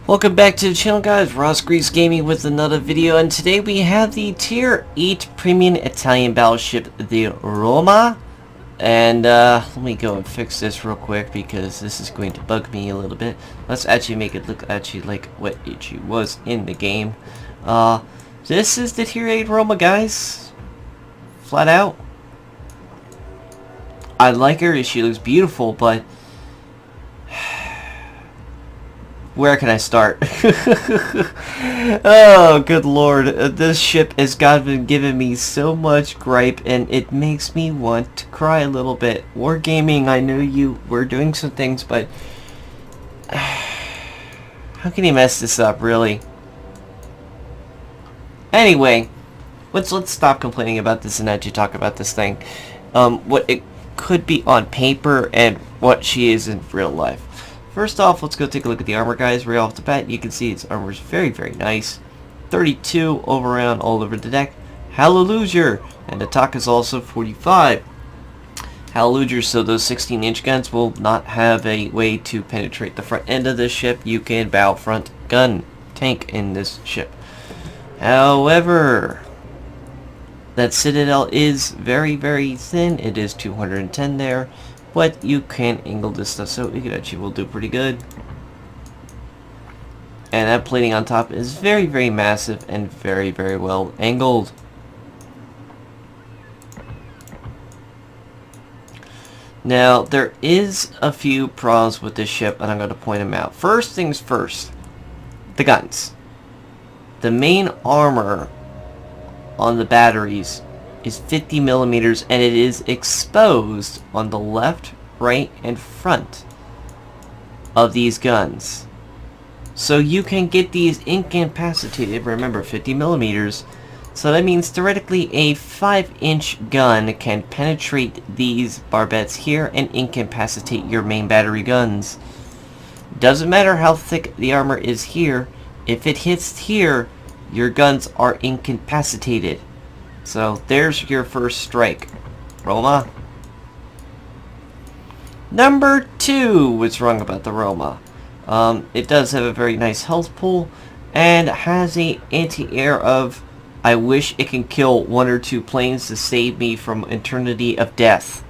Welcome back to the channel, guys. Ross Grease Gaming with another video, and today we have the Tier 8 Premium Italian battleship, the Roma. And let me go and fix this real quick because this is going to bug me a little bit. Let's actually make it look actually like what it was in the game. This is the Tier 8 Roma, guys. Flat out. I like her. She looks beautiful, but where can I start? Oh, good lord. This ship has been giving me so much gripe, and it makes me want to cry a little bit. Wargaming, I know you were doing some things, but how can you mess this up, really? Anyway, let's stop complaining about this and actually talk about this thing. What it could be on paper and what she is in real life. First off, let's go take a look at the armor, guys. Right off the bat, you can see its armor is very, very nice. 32 over around all over the deck. Hallelujah! And attack is also 45. Hallelujah, so those 16-inch guns will not have a way to penetrate the front end of this ship. You can battlefront gun tank in this ship. However, that Citadel is very, very thin. It is 210 there. But you can angle this stuff, so it actually will do pretty good. And that plating on top is very, very massive and very, very well angled. Now, there is a few problems with this ship, and I'm going to point them out. First things first, the guns. The main armor on the batteries is 50 millimeters, and it is exposed on the left, right, and front of these guns. So you can get these incapacitated. Remember, 50 millimeters. So that means theoretically a 5-inch gun can penetrate these barbettes here and incapacitate your main battery guns. Doesn't matter how thick the armor is here. If it hits here, your guns are incapacitated. So there's your first strike, Roma. Number 2, what's wrong about the Roma? It does have a very nice health pool and has a anti-air of, I wish it can kill 1 or 2 planes to save me from eternity of death.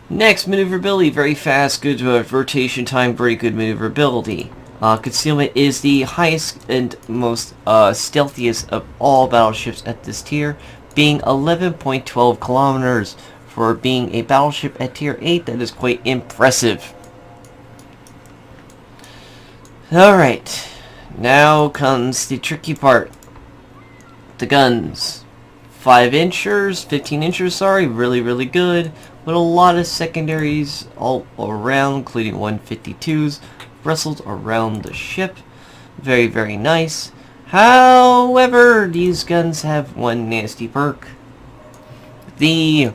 Next, maneuverability, very fast, good rotation time, very good maneuverability. Concealment is the highest and most stealthiest of all battleships at this tier, being 11.12 kilometers. For being a battleship at tier 8, that is quite impressive. Alright, now comes the tricky part. The guns. 5-inchers, 15-inchers, sorry, really good. With a lot of secondaries all around, including 152s. Wrestled around the ship. Very, very nice. However, these guns have one nasty perk. The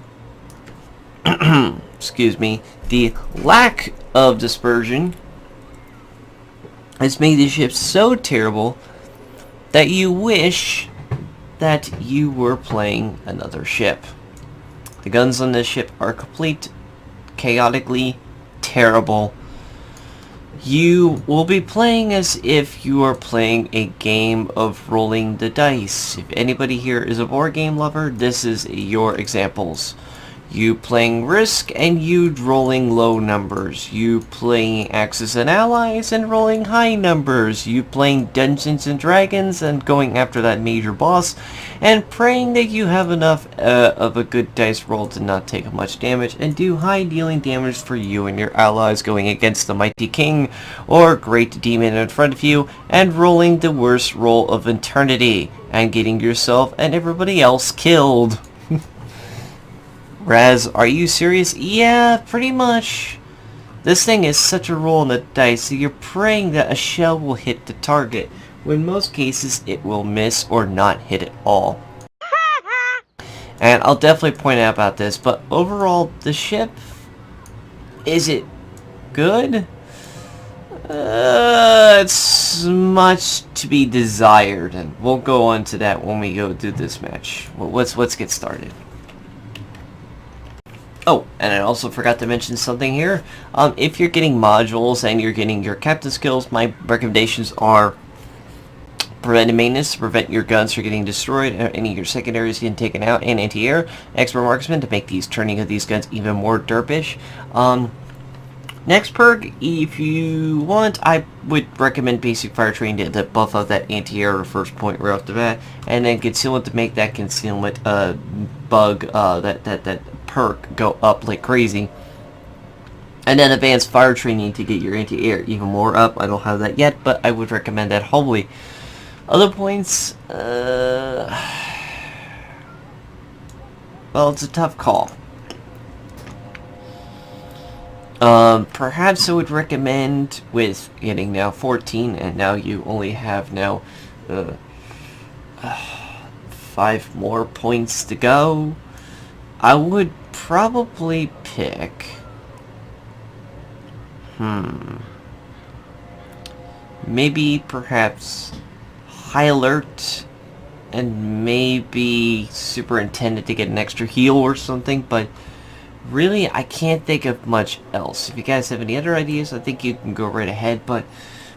excuse me, the lack of dispersion has made the ship so terrible that you wish that you were playing another ship. The guns on this ship are complete, chaotically terrible. You will be playing as if you are playing a game of rolling the dice. If anybody here is a board game lover, this is your examples. You playing Risk and you rolling low numbers. You playing Axis and Allies and rolling high numbers. You playing Dungeons and Dragons and going after that major boss and praying that you have enough of a good dice roll to not take much damage and do high dealing damage for you and your allies going against the Mighty King or Great Demon in front of you and rolling the worst roll of eternity and getting yourself and everybody else killed. Raz, are you serious? Yeah, pretty much. This thing is such a roll on the dice, so you're praying that a shell will hit the target, when in most cases it will miss or not hit at all. And I'll definitely point out about this, but overall, the ship, is it good? It's much to be desired, and we'll go on to that when we go do this match. Let's get started. Oh, and I also forgot to mention something here. If you're getting modules and you're getting your captain skills, my recommendations are preventive maintenance to prevent your guns from getting destroyed, any of your secondaries getting taken out, and anti-air. Expert marksman to make these turning of these guns even more derpish. Next perk, if you want, I would recommend basic fire training to buff up that anti-air first point right off the bat, and then concealment to make that concealment bug, that perk go up like crazy. And then advanced fire training to get your anti-air even more up. I don't have that yet, but I would recommend that wholly. Other points, well, it's a tough call. Perhaps I would recommend, with getting now 14, and now you only have now 5 more points to go, I would probably pick, maybe perhaps High Alert, and maybe Superintendent to get an extra heal or something, but really, I can't think of much else. If you guys have any other ideas, I think you can go right ahead. But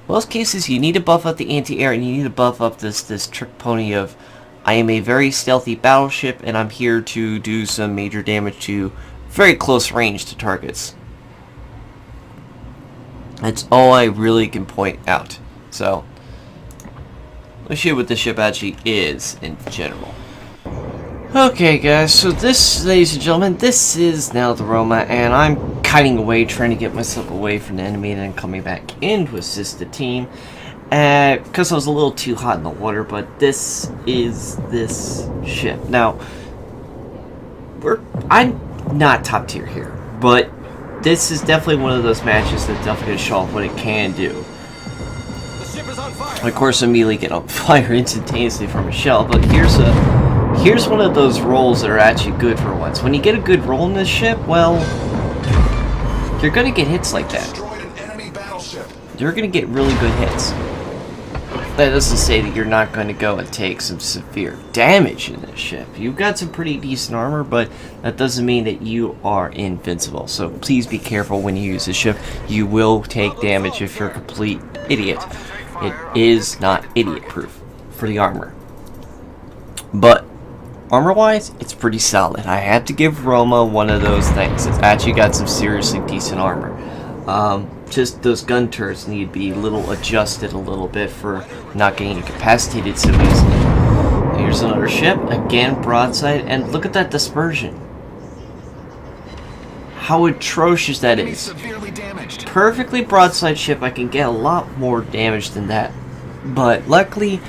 most cases, you need to buff up the anti-air, and you need to buff up this trick pony of, I am a very stealthy battleship, and I'm here to do some major damage to very close range to targets. That's all I really can point out. So, let's show you what the ship actually is in general. Okay guys, so this, ladies and gentlemen, this is now the Roma, and I'm kiting away, trying to get myself away from the enemy and then coming back in to assist the team. Because I was a little too hot in the water, but this is this ship. Now, I'm not top tier here, but this is definitely one of those matches that definitely going to show off what it can do. The ship is on fire. Of course, immediately get on fire instantaneously from a shell, but here's one of those rolls that are actually good for once. When you get a good roll in this ship, well, you're going to get hits like that. You're going to get really good hits. That doesn't say that you're not going to go and take some severe damage in this ship. You've got some pretty decent armor, but that doesn't mean that you are invincible. So please be careful when you use this ship. You will take damage if you're a complete idiot. It is not idiot-proof for the armor. But armor-wise, it's pretty solid. I have to give Roma one of those things. It's actually got some seriously decent armor. Just those gun turrets need to be adjusted a little bit for not getting incapacitated so easily. Here's another ship, again broadside, and look at that dispersion. How atrocious that is. Perfectly broadside ship, I can get a lot more damage than that. But luckily,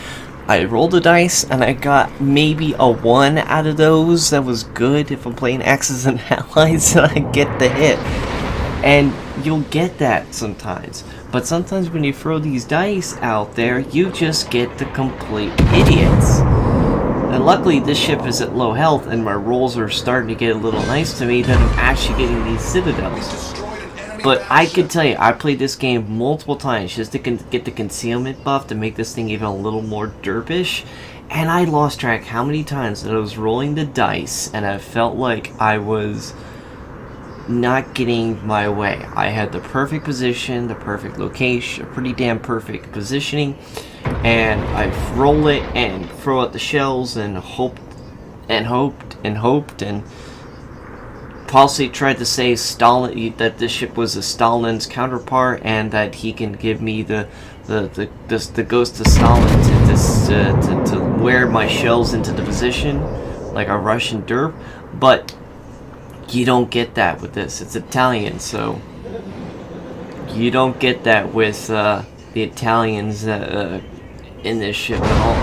I rolled the dice and I got maybe a 1 out of those. That was good if I'm playing Axis and Allies and I get the hit. And you'll get that sometimes. But sometimes when you throw these dice out there, you just get the complete idiots. And luckily this ship is at low health and my rolls are starting to get a little nice to me that I'm actually getting these citadels. But I can tell you, I played this game multiple times just to get the concealment buff to make this thing even a little more derpish. And I lost track how many times that I was rolling the dice and I felt like I was not getting my way. I had the perfect position, the perfect location, a pretty damn perfect positioning, and I roll it and throw out the shells and hoped and Policy tried to say Stalin, that this ship was a Stalin's counterpart and that he can give me the ghost of Stalin to wear my shells into the position like a Russian derp, but you don't get that with this. It's Italian, so you don't get that with the Italians in this ship at all.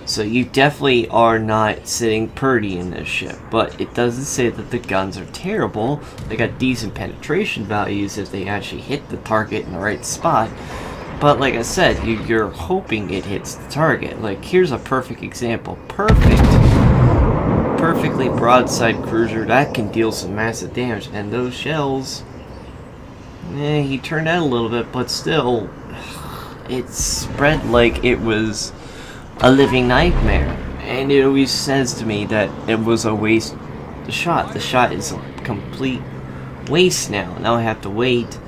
So you definitely are not sitting pretty in this ship, but it doesn't say that the guns are terrible. They got decent penetration values if they actually hit the target in the right spot. But like I said, you're hoping it hits the target. Like, here's a perfect example. Perfectly broadside cruiser that can deal some massive damage, and those shells, he turned out a little bit, but still, it spread like it was a living nightmare. And it always says to me that it was a waste the shot. The shot is a complete waste now. Now I have to wait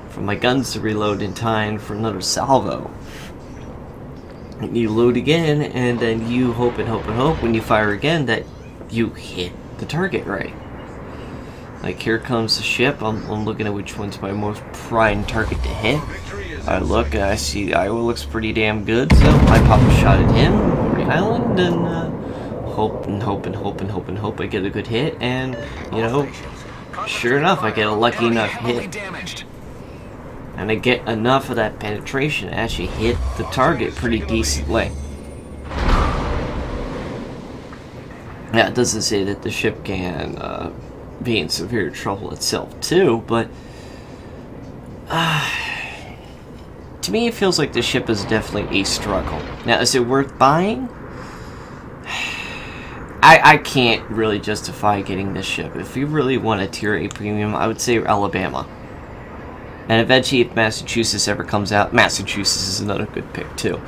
for my guns to reload in time for another salvo. And you load again, and then you hope and hope and hope when you fire again that you hit the target right. Like, here comes the ship. I'm looking at which one's my most prime target to hit. I look and I see the Iowa looks pretty damn good, so I pop a shot at him over the island and hope and hope and hope and hope and hope I get a good hit, and you know, sure enough, I get a lucky enough hit. And I get enough of that penetration to actually hit the target pretty decently. Now, it doesn't say that the ship can be in severe trouble itself too, but to me it feels like the ship is definitely a struggle. Now, is it worth buying? I can't really justify getting this ship. If you really want a tier A premium, I would say Alabama. And eventually, if Massachusetts ever comes out, Massachusetts is another good pick too.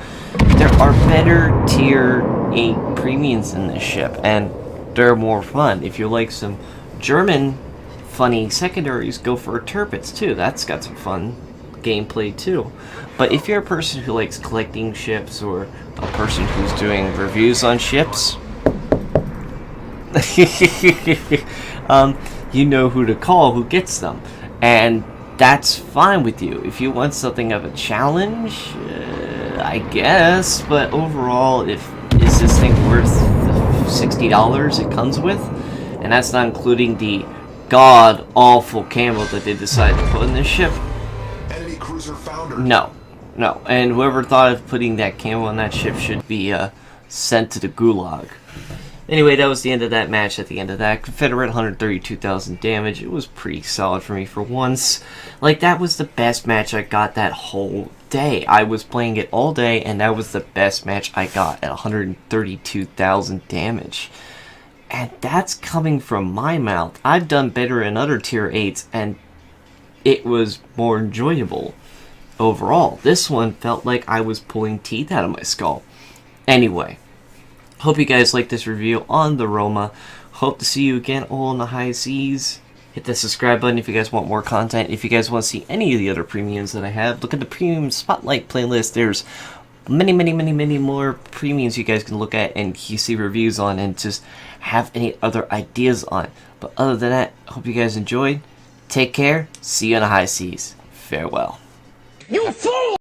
There are better tier A premiums in this ship, and they're more fun. If you like some German funny secondaries, go for Tirpitz too. That's got some fun gameplay too. But if you're a person who likes collecting ships, or a person who's doing reviews on ships, you know who to call, who gets them, and that's fine with you. If you want something of a challenge, I guess, but overall, is this thing worth the $60 it comes with? And that's not including the god-awful camo that they decided to put in this ship. Enemy cruiser foundered. No. And whoever thought of putting that camo on that ship should be sent to the gulag. Anyway, that was the end of that match. At the end of that, Confederate 132,000 damage. It was pretty solid for me for once. Like, that was the best match I got that whole day. I was playing it all day, and that was the best match I got at 132,000 damage. And that's coming from my mouth. I've done better in other tier 8s, and it was more enjoyable overall. This one felt like I was pulling teeth out of my skull. Anyway, hope you guys like this review on the Roma. Hope to see you again all in the high seas. Hit the subscribe button if you guys want more content. If you guys want to see any of the other premiums that I have, look at the premium spotlight playlist. There's many more premiums you guys can look at and you see reviews on and just have any other ideas on. But other than that, hope you guys enjoyed. Take care. See you on the high seas. Farewell. You fool!